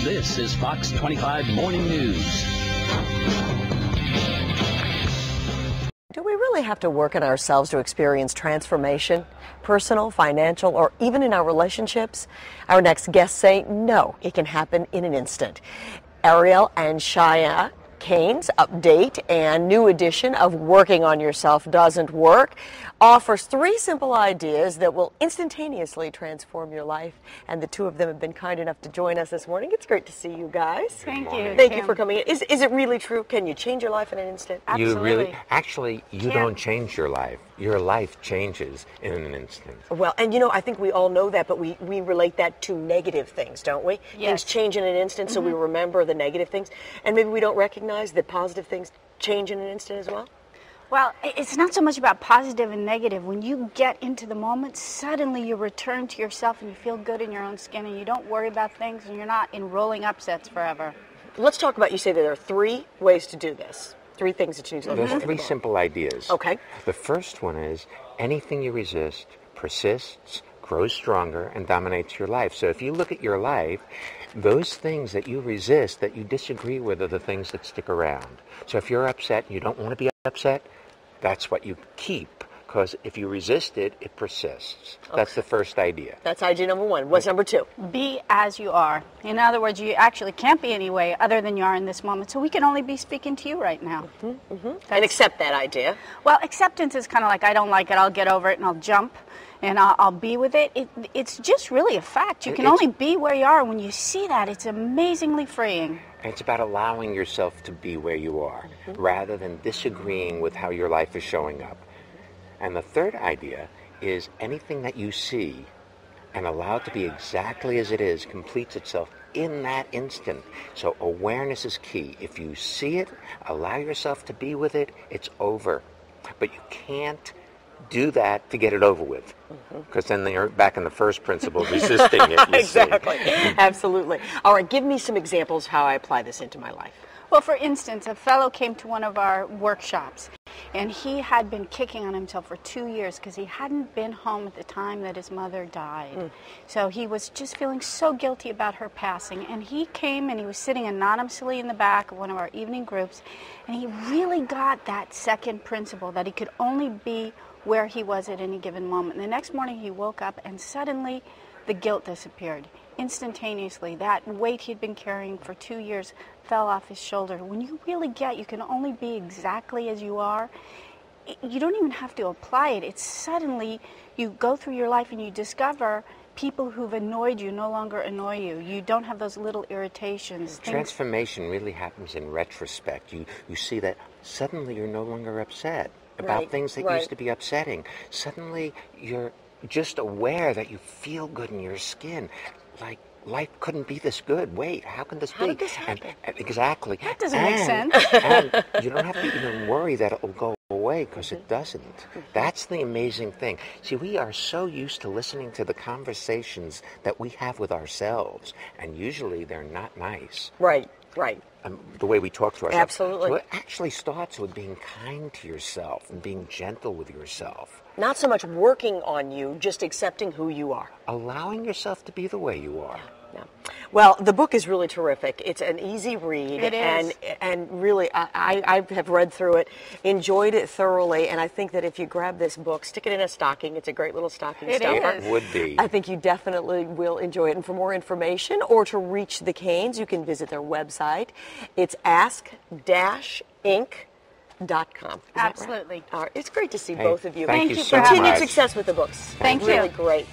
This is Fox 25 Morning News. Do we really have to work on ourselves to experience transformation, personal, financial, or even in our relationships? Our next guests say no, it can happen in an instant. Ariel and Shya Kane's update and new edition of Working on Yourself Doesn't Work offers 3 simple ideas that will instantaneously transform your life. And the 2 of them have been kind enough to join us this morning. It's great to see you guys. Thank you. Thank you for coming in. Is it really true? Can you change your life in an instant? Absolutely. You don't change your life. Your life changes in an instant. Well, and I think we all know that, but we relate that to negative things, don't we? Yes. Things change in an instant, so we remember the negative things. And maybe we don't recognize that positive things change in an instant as well? Well, it's not so much about positive and negative. When you get into the moment, suddenly you return to yourself and you feel good in your own skin and you don't worry about things and you're not in rolling upsets forever. Let's talk about, you say that there are 3 ways to do this. 3 things that you need to There's 3 simple ideas. Okay. The first one is anything you resist persists, grows stronger, and dominates your life. So if you look at your life, those things that you resist, that you disagree with, are the things that stick around. So if you're upset and you don't want to be upset, that's what you keep. Because if you resist it, it persists. Okay. That's the first idea. That's idea number 1. What's number 2? Be as you are. In other words, you actually can't be any way other than you are in this moment. So we can only be speaking to you right now. And accept that idea. Well, acceptance is kind of like, I don't like it, I'll get over it and I'll jump and I'll be with it. It's just really a fact. You can only be where you are. When you see that, it's amazingly freeing. It's about allowing yourself to be where you are, rather than disagreeing with how your life is showing up. And the third idea is anything that you see and allow it to be exactly as it is completes itself in that instant. So awareness is key. If you see it, allow yourself to be with it, it's over. But you can't do that to get it over with, because then you're back in the first principle, resisting it. Exactly. Absolutely. All right, give me some examples how I apply this into my life. Well, for instance, a fellow came to one of our workshops, and he had been kicking on himself for 2 years because he hadn't been home at the time that his mother died. So he was just feeling so guilty about her passing, and he came and he was sitting anonymously in the back of one of our evening groups, and he really got that second principle, that he could only be where he was at any given moment. And the next morning he woke up and suddenly the guilt disappeared. Instantaneously, that weight he'd been carrying for 2 years fell off his shoulder. When you really get you can only be exactly as you are, you don't even have to apply it. It's suddenly you go through your life and you discover people who've annoyed you no longer annoy you. You don't have those little irritations. Transformation really happens in retrospect. You see that suddenly you're no longer upset about things that used to be upsetting. Suddenly you're just aware that you feel good in your skin. Like, life couldn't be this good. Wait, how can this be? Did this happen? Exactly. That doesn't make sense. And you don't have to even worry that it will go away, because it doesn't. That's the amazing thing. See, we are so used to listening to the conversations that we have with ourselves, and usually they're not nice. Right. The way we talk to ourselves. Absolutely. So it actually starts with being kind to yourself and being gentle with yourself. Not so much working on you, just accepting who you are. Allowing yourself to be the way you are. Yeah. Well, the book is really terrific. It's an easy read. It is. And really, I have read through it, enjoyed it thoroughly, and I think that if you grab this book, stick it in a stocking. It's a great little stocking stuffer. Is. It would be. I think you definitely will enjoy it. And for more information or to reach the Kanes, you can visit their website. It's ask-inc.com. Absolutely. All right. It's great to see both of you. Thank you so for having Continued much. success with the books. Thank you. Really great.